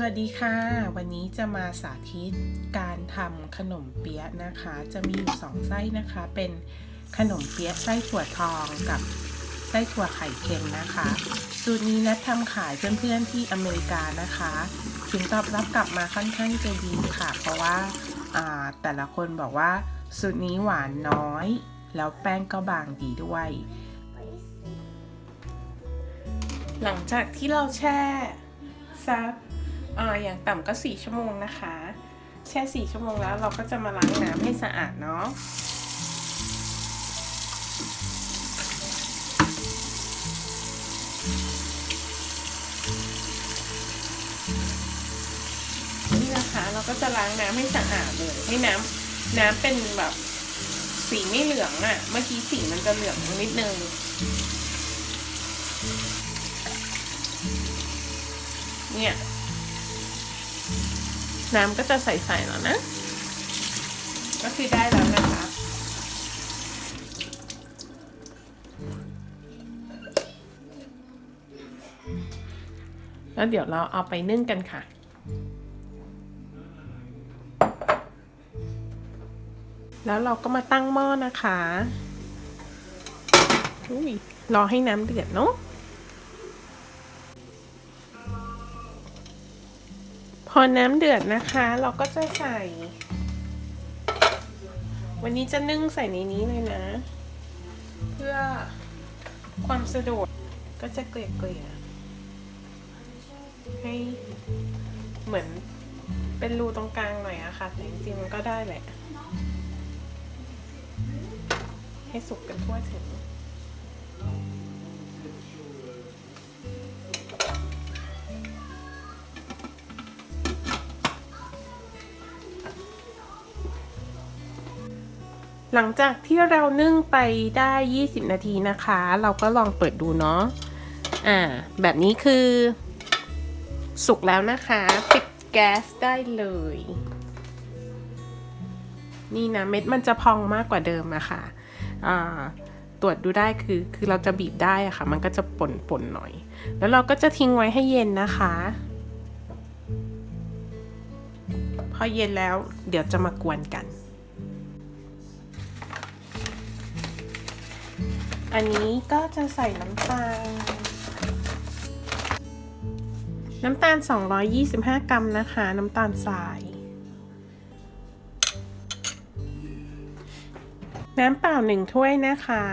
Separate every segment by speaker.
Speaker 1: วัสดีค่ะวันนี้จะมาสาธิตการทำขนมเปี๊ยะนะคะจะมีอยู่2ไส้นะคะเป็นขนมเปี๊ยะไส้ถั่วทองกับไส้ถั่วไข่เค็มนะคะสูตรนี้นัดทำขายเพื่อนๆที่อเมริกานะคะผลตอบรับกลับมาค่อนข้างจะดีค่ะเพราะว่าแต่ละคนบอกว่าสูตรนี้หวานน้อยแล้วแป้งก็บางดีด้วยหลังจากที่เราแช่สักอย่างต่ำก็4 ชั่วโมงนะคะแช่4 ชั่วโมงแล้วเราก็จะมาล้างน้ำให้สะอาดเนาะนี่นะคะเราก็จะล้างน้ำให้สะอาดเลยให้น้ำเป็นแบบสีไม่เหลืองอ่ะเมื่อกี้สีมันจะเหลืองนิดนึงเนี่ยน้ำก็จะใสๆแล้วนะก็คือได้แล้วนะคะแล้วเดี๋ยวเราเอาไปนึ่งกันค่ะแล้วเราก็มาตั้งหม้อนะคะรอให้น้ำเดือดเนาะพอน้ำเดือดนะคะเราก็จะใส่วันนี้จะนึ่งใส่ในนี้เลยนะเพื่อความสะดวกก็จะเกลี่ยให้เหมือนเป็นรูตรงกลางหน่อยอะค่ะแต่จริงๆมันก็ได้แหละให้สุกกันทั่วถึงหลังจากที่เรานึ่งไปได้20 นาทีนะคะเราก็ลองเปิดดูเนาะแบบนี้คือสุกแล้วนะคะปิดแก๊สได้เลยนี่นะเม็ดมันจะพองมากกว่าเดิมอะค่ะตรวจดูได้คือเราจะบีบได้อะค่ะมันก็จะป่นหน่อยแล้วเราก็จะทิ้งไว้ให้เย็นนะคะพอเย็นแล้วเดี๋ยวจะมากวนกันอันนี้ก็จะใส่น้ำตาล225 กรัมนะคะน้ำตาลทรายน้ำเปล่า1 ถ้วยนะคะ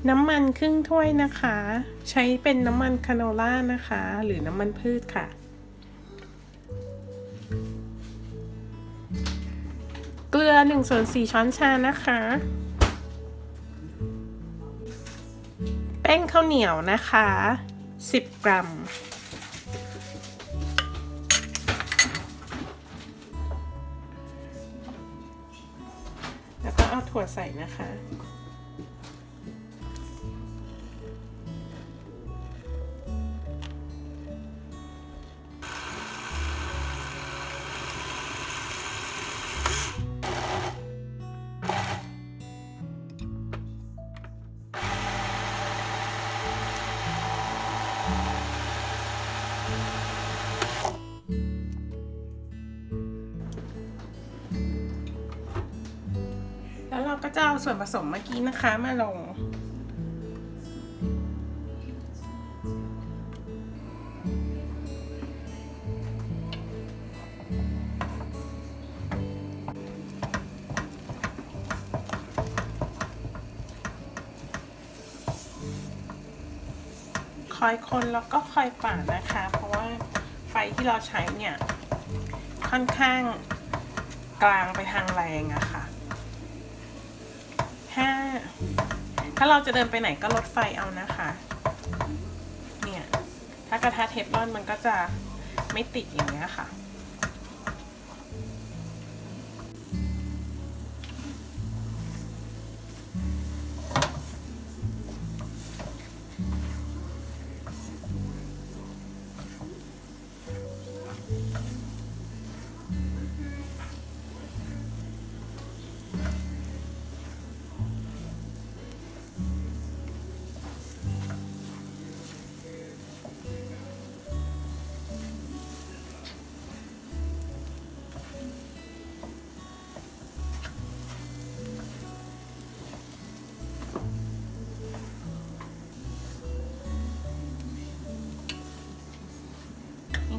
Speaker 1: น้ำมันครึ่งถ้วยนะคะใช้เป็นน้ำมันคาโนล่านะคะหรือน้ำมันพืชค่ะเกลือ1/4 ช้อนชานะคะแป้งข้าวเหนียวนะคะ10 กรัมแล้วก็เอาถั่วใส่นะคะแล้วเราก็จะเอาส่วนผสมเมื่อกี้นะคะมาลงคอยคนแล้วก็คอยปั่นนะคะเพราะว่าไฟที่เราใช้เนี่ยค่อนข้างกลางไปทางแรงอะค่ะถ้าเราจะเดินไปไหนก็ลดไฟเอานะคะเนี่ยถ้ากระทะเทฟลอนมันก็จะไม่ติดอย่างเงี้ยค่ะ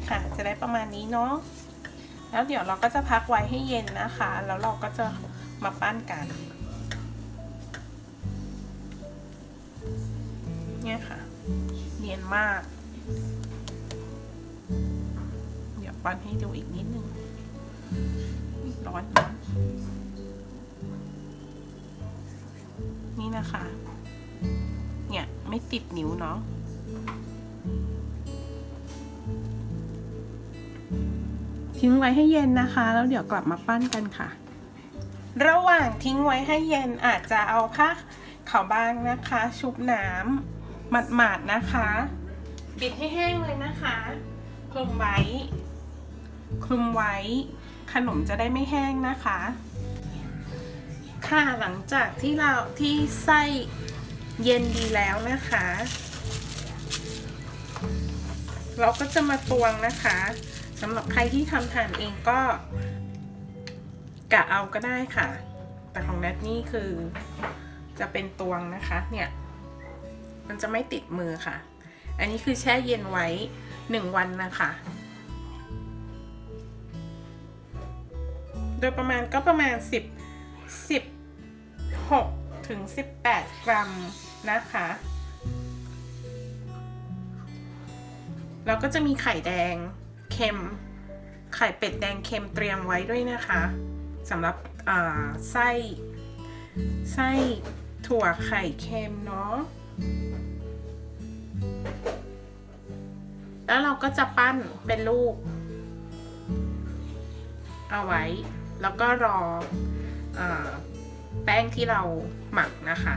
Speaker 1: ค่ะจะได้ประมาณนี้เนาะแล้วเดี๋ยวเราก็จะพักไว้ให้เย็นนะคะแล้วเราก็จะมาปั้นกันเนี่ยค่ะเนียนมากเดี๋ยวปั้นให้ดูอีกนิดนึงร้อนนี่นะคะเนี่ยไม่ติดนิ้วเนาะทิ้งไว้ให้เย็นนะคะแล้วเดี๋ยวกลับมาปั้นกันค่ะระหว่างทิ้งไว้ให้เย็นอาจจะเอาผ้าขาวบางนะคะชุบน้ำหมาดๆนะคะปิดให้แห้งเลยนะคะคลุมไว้ขนมจะได้ไม่แห้งนะคะค่ะหลังจากที่ไส้เย็นดีแล้วนะคะเราก็จะมาตวงนะคะสำหรับใครที่ทำทานเองก็กะเอาก็ได้ค่ะแต่ของแนทนี่คือจะเป็นตวงนะคะเนี่ยมันจะไม่ติดมือค่ะอันนี้คือแช่เย็นไว้1 วันนะคะโดยประมาณ16 ถึง 18 กรัมนะคะแล้วก็จะมีไข่แดงเค็มไข่เป็ดแดงเค็มเตรียมไว้ด้วยนะคะสำหรับไส้ถั่วไข่เค็มเนาะแล้วเราก็จะปั้นเป็นลูกเอาไว้แล้วก็รอแป้งที่เราหมักนะคะ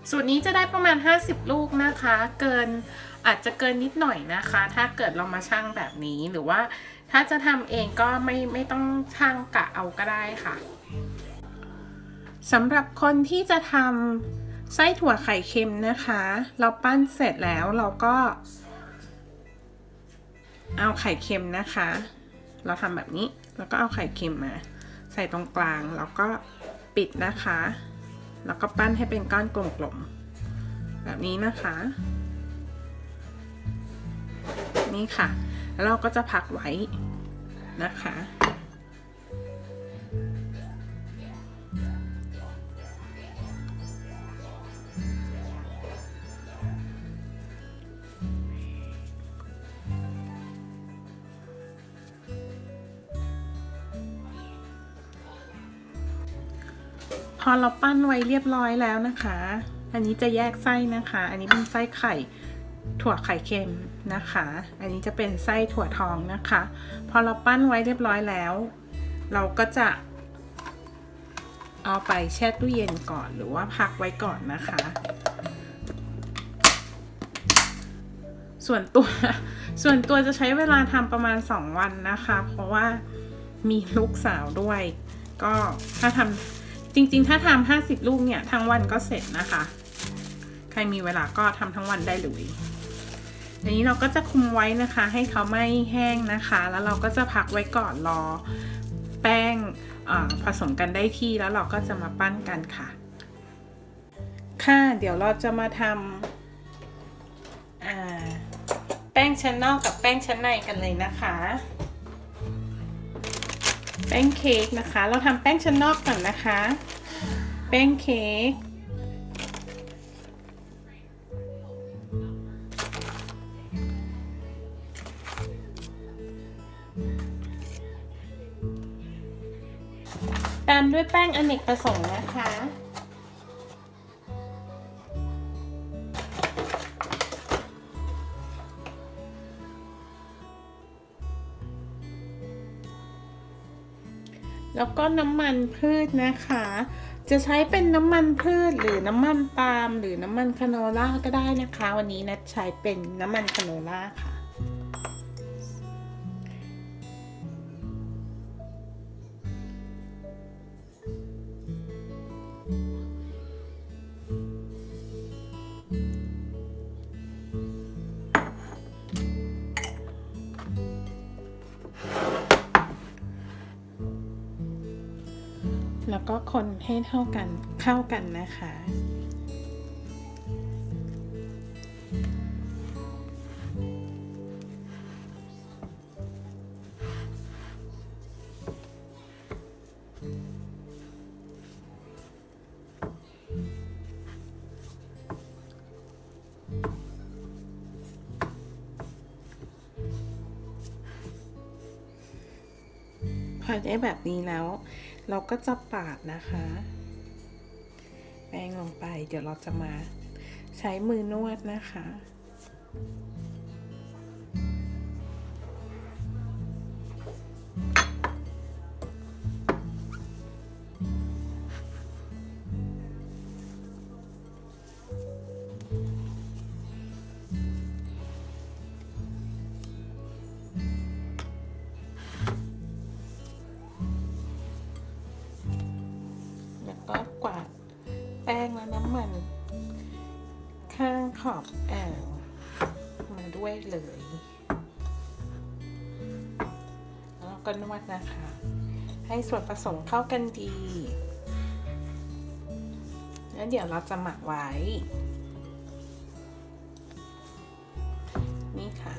Speaker 1: สูตรนี้จะได้ประมาณ50 ลูกนะคะอาจจะเกินนิดหน่อยนะคะถ้าเกิดเรามาชั่งแบบนี้หรือว่าถ้าจะทำเองก็ไม่ต้องชั่งกะเอาก็ได้ค่ะสำหรับคนที่จะทำไส้ถั่วไข่เค็มนะคะเราปั้นเสร็จแล้วเราก็เอาไข่เค็มนะคะเราทำแบบนี้แล้วก็เอาไข่เค็มมาใส่ตรงกลางแล้วก็ปิดนะคะแล้วก็ปั้นให้เป็นก้อนกลมๆแบบนี้นะคะนี่ค่ะแล้วเราก็จะพักไว้นะคะพอเราปั้นไว้เรียบร้อยแล้วนะคะอันนี้จะแยกไส้นะคะอันนี้เป็นไส้ไข่ถั่วไข่เค็มนะคะอันนี้จะเป็นไส้ถั่วทองนะคะพอเราปั้นไว้เรียบร้อยแล้วเราก็จะเอาไปแช่ตู้เย็นก่อนหรือว่าพักไว้ก่อนนะคะส่วนตัวจะใช้เวลาทำประมาณ2 วันนะคะเพราะว่ามีลูกสาวด้วยก็ถ้าทำจริงๆถ้าทำ50 ลูกเนี่ยทั้งวันก็เสร็จนะคะใครมีเวลาก็ทำทั้งวันได้เลยอันนี้เราก็จะคุมไว้นะคะให้เขาไม่แห้งนะคะแล้วเราก็จะพักไว้ก่อนรอแป้งผสมกันได้ที่แล้วเราก็จะมาปั้นกันค่ะเดี๋ยวเราจะมาทำแป้งชั้นนอกกับแป้งชั้นในกันเลยนะคะแป้งเค้กนะคะเราทำแป้งชั้นนอกก่อนนะคะแป้งเค้กตามด้วยแป้งอเนกประสงค์นะคะแล้วก็น้ำมันพืชนะคะจะใช้เป็นน้ำมันพืชหรือน้ำมันปาล์มหรือน้ำมันคาโนล่าก็ได้นะคะวันนี้นัดใช้เป็นน้ำมันคาโนล่าค่ะแล้วก็คนให้เข้ากันนะคะ พอได้แบบนี้แล้วเราก็จะปาดนะคะแป้งลงไปเดี๋ยวเราจะมาใช้มือนวดนะคะก็กวาดแป้งและน้ำมันข้างขอบอ่างมาด้วยเลยแล้วก็นวดนะคะให้ส่วนผสมเข้ากันดีแล้วเดี๋ยวเราจะหมักไว้นี่ค่ะ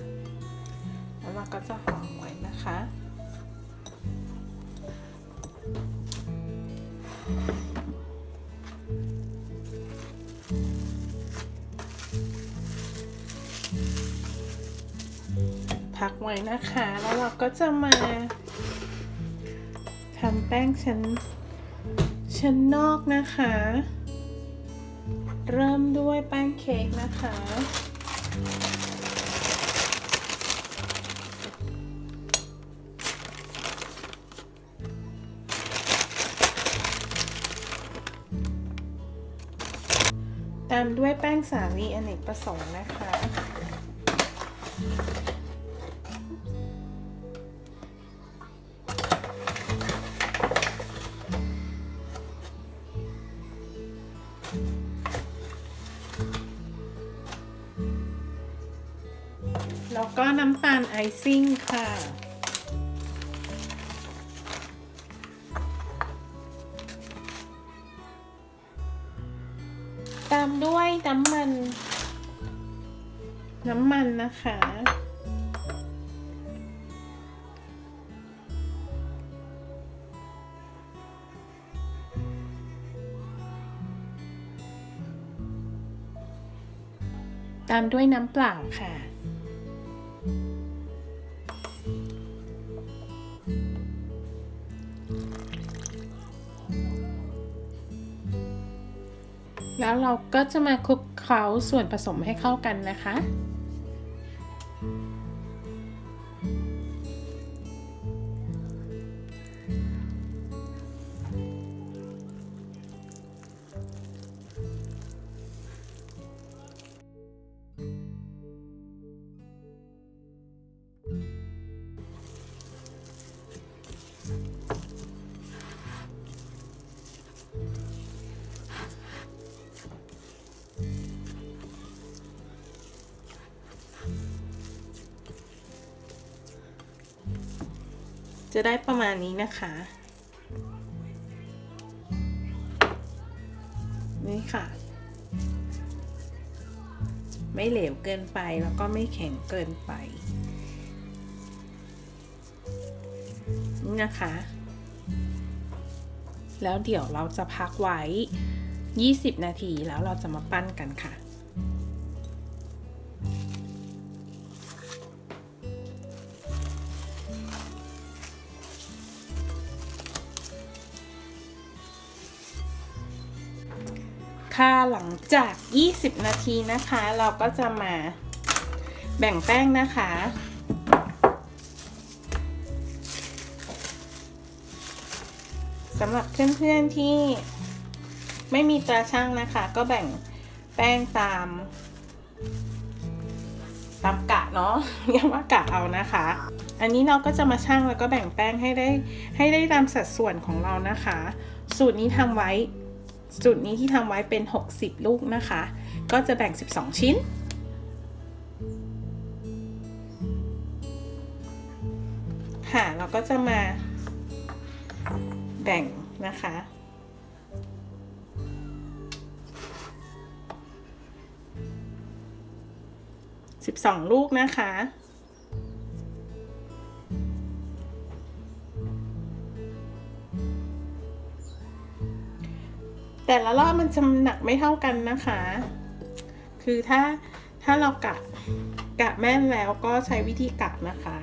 Speaker 1: แล้วเราก็จะห่อไว้นะคะพักไว้นะคะแล้วเราก็จะมาทำแป้งชั้นนอกนะคะเริ่มด้วยแป้งเค้กนะคะตามด้วยแป้งสาลีอเนกประสงค์นะคะแล้วก็น้ำตาลไอซิ่งค่ะตามด้วยน้ำมันนะคะตามด้วยน้ำเปล่าค่ะแล้วเราก็จะมาคลุกเคล้าส่วนผสมให้เข้ากันนะคะจะได้ประมาณนี้นะคะนี่ค่ะไม่เหลวเกินไปแล้วก็ไม่แข็งเกินไปนี่นะคะแล้วเดี๋ยวเราจะพักไว้20 นาทีแล้วเราจะมาปั้นกันค่ะหลังจาก 20 นาทีนะคะเราก็จะมาแบ่งแป้งนะคะสำหรับเพื่อนๆที่ไม่มีตาช่างนะคะก็แบ่งแป้งตามกะเนาะเรียกว่ากะเอานะคะอันนี้เราก็จะมาชั่งแล้วก็แบ่งแป้งให้ได้ตามสัดส่วนของเรานะคะสูตรนี้ที่ทำไว้เป็น60 ลูกนะคะก็จะแบ่ง12 ชิ้นค่ะเราก็จะมาแบ่งนะคะ12 ลูกนะคะแต่ละรอบมันจะหนักไม่เท่ากันนะคะ คือถ้าเรากะแม่นแล้วก็ใช้วิธีกะนะคะ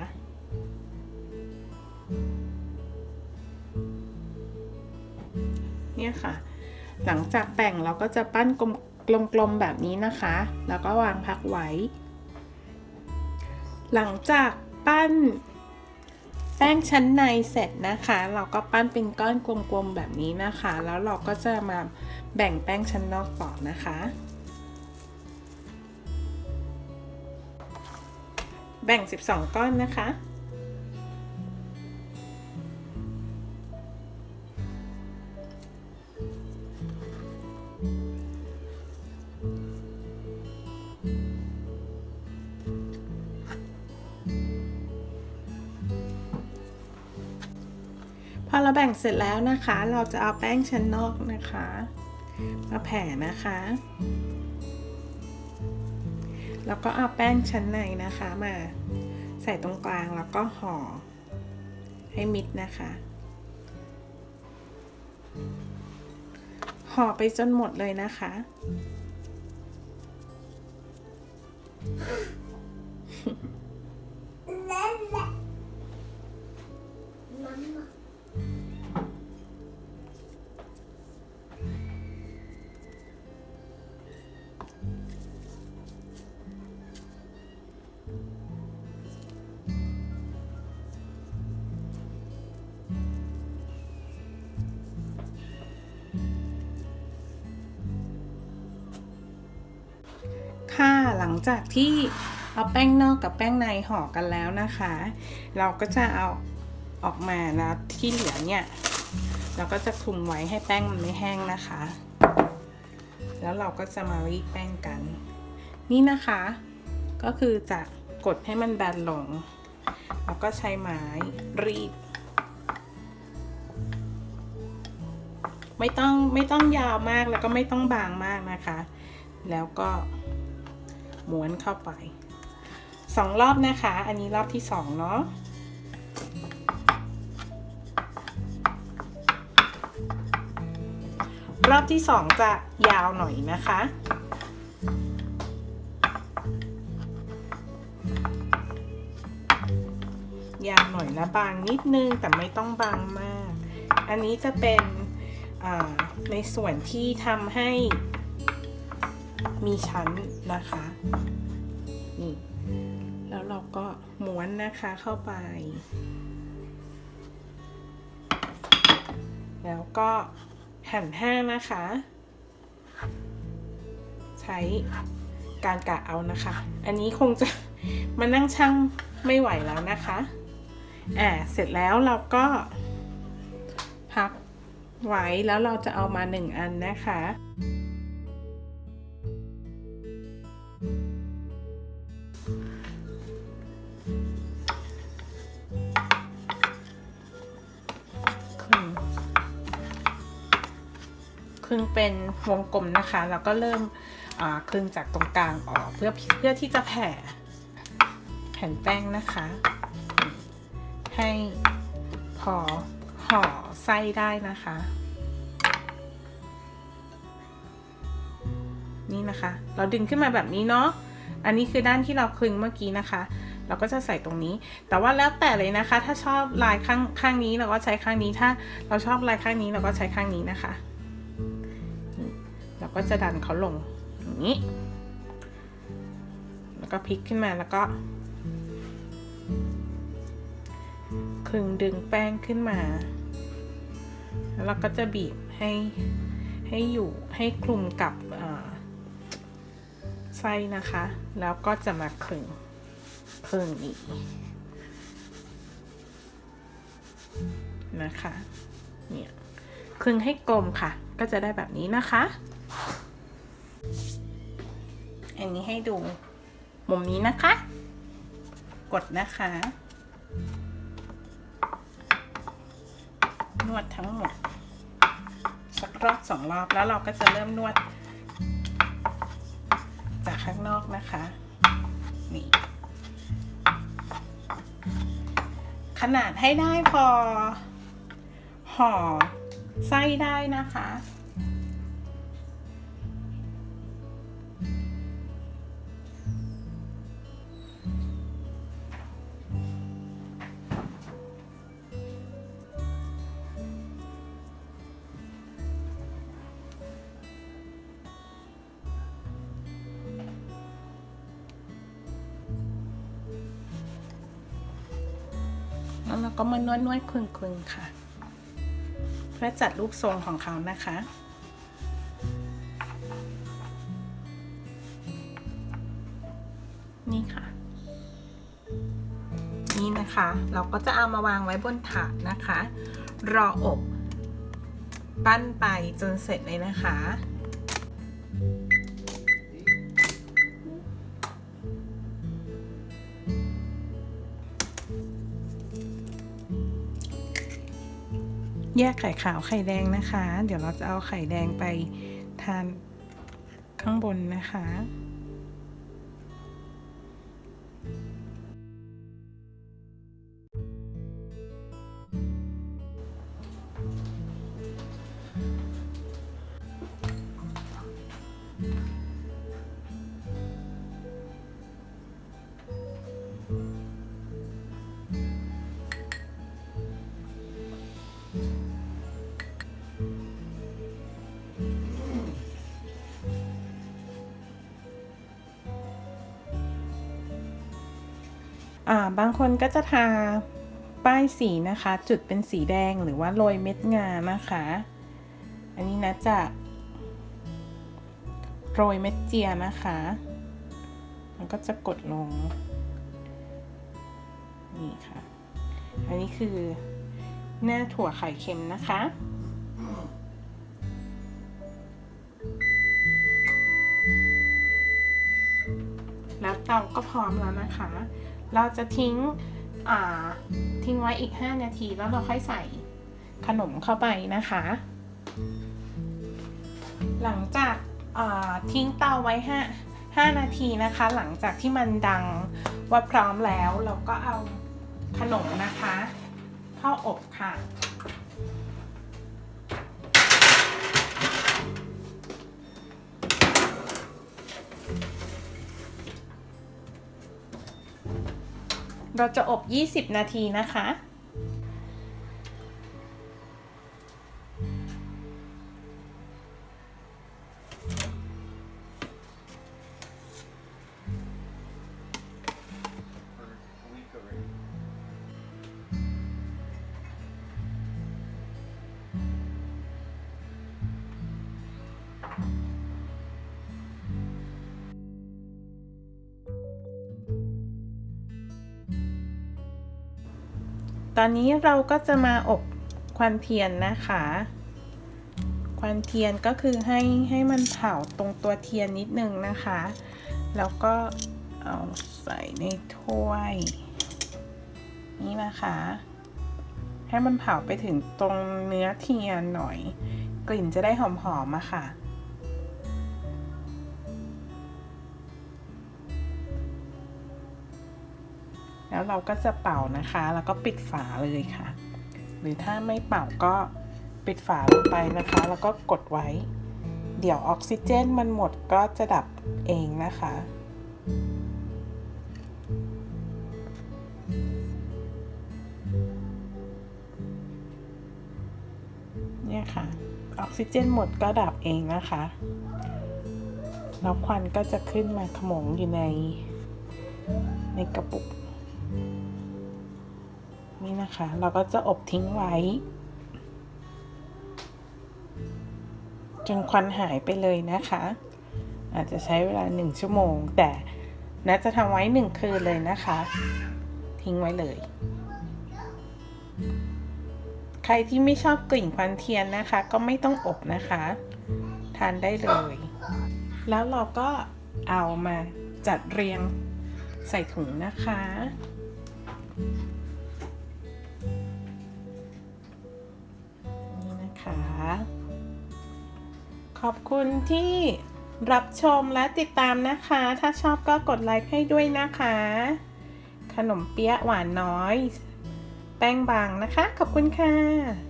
Speaker 1: เนี่ยค่ะหลังจากแต่งเราก็จะปั้นกลมๆแบบนี้นะคะแล้วก็วางพักไว้หลังจากปั้นแป้งชั้นในเสร็จนะคะเราก็ปั้นเป็นก้อนกลมๆแบบนี้นะคะแล้วเราก็จะมาแบ่งแป้งชั้นนอกต่อนะคะแบ่ง12ก้อนนะคะพอเราแบ่งเสร็จแล้วนะคะเราจะเอาแป้งชั้นนอกนะคะมาแผ่นะคะแล้วก็เอาแป้งชั้นในนะคะมาใส่ตรงกลางแล้วก็ห่อให้มิดนะคะห่อไปจนหมดเลยนะคะค่ะหลังจากที่เอาแป้งนอกกับแป้งในห่อกันแล้วนะคะเราก็จะเอาออกมาแล้วที่เหลือเนี่ยเราก็จะคลุมไว้ให้แป้งมันไม่แห้งนะคะแล้วเราก็จะมารีดแป้งกันนี่นะคะก็คือจะกดให้มันแบนลงแล้วก็ใช้ไม้รีดไม่ต้องยาวมากแล้วก็ไม่ต้องบางมากนะคะแล้วก็ม้วนเข้าไป2รอบนะคะอันนี้รอบที่2เนาะรอบที่2จะยาวหน่อยนะคะยาวหน่อยและบางนิดนึงแต่ไม่ต้องบางมากอันนี้จะเป็นในส่วนที่ทำให้มีชั้นนะคะนี่แล้วเราก็ม้วนนะคะเข้าไปแล้วก็หั่นแห้งนะคะใช้การกะเอานะคะอันนี้คงจะมานั่งชั่งไม่ไหวแล้วนะคะเสร็จแล้วเราก็พักไว้แล้วเราจะเอามา1อันนะคะคลึงเป็นวงกลมนะคะแล้วก็เริ่มคลึงจากตรงกลางออกเพื่อที่จะแผ่นแป้งนะคะให้พอห่อไส้ได้นะคะนี่นะคะเราดึงขึ้นมาแบบนี้เนาะอันนี้คือด้านที่เราคลึงเมื่อกี้นะคะเราก็จะใส่ตรงนี้แต่ว่าแล้วแต่เลยนะคะถ้าชอบลายข้างนี้เราก็ใช้ข้างนี้ถ้าเราชอบลายข้างนี้เราก็ใช้ข้างนี้นะคะเราก็จะดันเขาลงอย่างนี้แล้วก็พลิกขึ้นมาแล้วก็คลึงดึงแป้งขึ้นมาแล้วเราก็จะบีบให้อยู่ให้คลุมกับไส้นะคะแล้วก็จะมาคลึงนี้นะคะเนี่ยคลึงให้กลมค่ะก็จะได้แบบนี้นะคะอันนี้ให้ดูมุมนี้นะคะกดนะคะนวดทั้งหมดสักรอบ2รอบแล้วเราก็จะเริ่มนวดจากข้างนอกนะคะนี่ขนาดให้ได้พอห่อไส้ได้นะคะ ก็มานวดๆคลึงๆค่ะเพื่อจัดรูปทรงของเขานะคะนี่ค่ะนี่นะคะเราก็จะเอามาวางไว้บนถาดนะคะรออบปั้นไปจนเสร็จเลยนะคะแยกไข่ขาวไข่แดงนะคะเดี๋ยวเราจะเอาไข่แดงไปทานข้างบนนะคะบางคนก็จะทาป้ายสีนะคะจุดเป็นสีแดงหรือว่าโรยเม็ดงานะคะอันนี้นะจะโรยเม็ดเจียนะคะมันก็จะกดลงนี่ค่ะอันนี้คือหน้าถั่วไข่เค็มนะคะแล้วเตาก็พร้อมแล้วนะคะเราจะทิ้งไว้อีก5 นาทีแล้วเราค่อยใส่ขนมเข้าไปนะคะหลังจากทิ้งเตาไว้5 นาทีนะคะหลังจากที่มันดังว่าพร้อมแล้วเราก็เอาขนมนะคะเข้าอบค่ะเราจะอบ20 นาทีนะคะ ตอนนี้เราก็จะมาอบควันเทียนนะคะควันเทียนก็คือให้มันเผาตรงตัวเทียนนิดนึงนะคะแล้วก็เอาใส่ในถ้วยนี่นะคะให้มันเผาไปถึงตรงเนื้อเทียนหน่อยกลิ่นจะได้หอมๆอะค่ะแล้วเราก็จะเป่านะคะแล้วก็ปิดฝาเลยค่ะหรือถ้าไม่เป่าก็ปิดฝาลงไปนะคะแล้วก็กดไว้เดี๋ยวออกซิเจนมันหมดก็จะดับเองนะคะเนี่ยค่ะออกซิเจนหมดก็ดับเองนะคะแล้วควันก็จะขึ้นมาขโมงอยู่ในกระปุกนี่นะคะเราก็จะอบทิ้งไว้จนควันหายไปเลยนะคะอาจจะใช้เวลา1 ชั่วโมงแต่น่าจะทำไว้1 คืนเลยนะคะทิ้งไว้เลยใครที่ไม่ชอบกลิ่นควันเทียนนะคะก็ไม่ต้องอบนะคะทานได้เลยแล้วเราก็เอามาจัดเรียงใส่ถุงนะคะนี่นะคะขอบคุณที่รับชมและติดตามนะคะถ้าชอบก็กดไลค์ให้ด้วยนะคะขนมเปี๊ยะหวานน้อยแป้งบางนะคะขอบคุณค่ะ